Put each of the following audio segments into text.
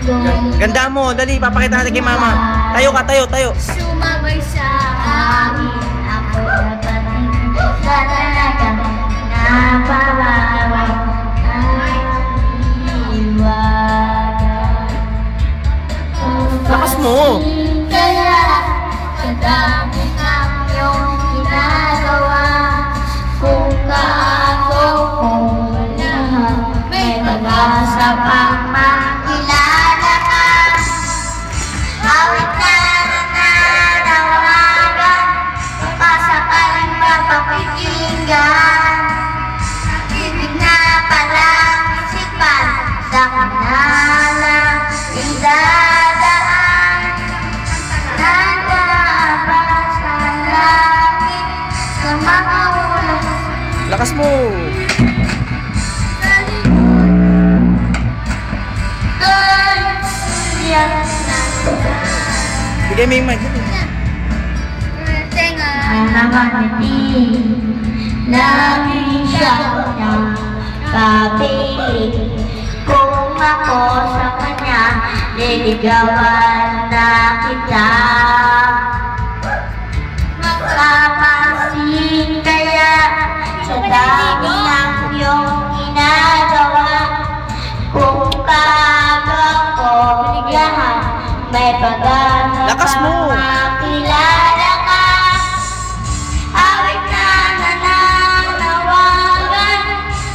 Ganda mo, dali, papakita natin kay mama. Tayo ka, tayo, tayo. Sumabay sa amin, ako napatingin sa talagang napabawang iwanan. Lakas mo. Kaya sa dami ng iyong ginagawa, kung kaako kung wala, may pag-asa pang makilala ka. Awit na nananawagan, makasakaling mapapikinggan. Ibig na palang isipan, sa kanalang idadaan. Nagdaabang sa langit, sa mga ulan. Lakas mo. Bigay mo yung mic. Nakangiti, laging siya niyang kapiling. Kung ako sa kanya, liligawan na kita. Magpapansin kaya sa dami ng iyong ginagawa. Kung kagawang ko ligahan, may pag-asa Lakas mo. makilala ka. Awit na nananawagan,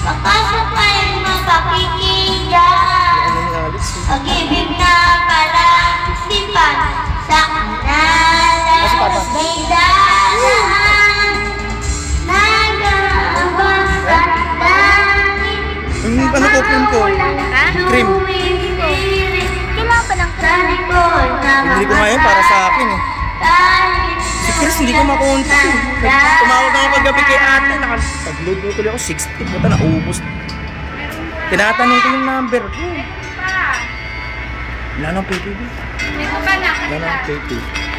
makasakay mapakikinggan. Pag-ibig na palang isipan, sa kanalang may dalaan. Nag-aabang sa langit, Yung ano ko, cream ko. Cream. Kailangan pa ng cream. Hindi ko ngayon para sa akin eh. Si Chris hindi ko makontak eh. Tumawag ako kagabi kay ate. Nakapag-load mo tuloy ako 60. Buta na ubos. Tinatanong ko yung number. Wala nang PPB. Wala nang PPB.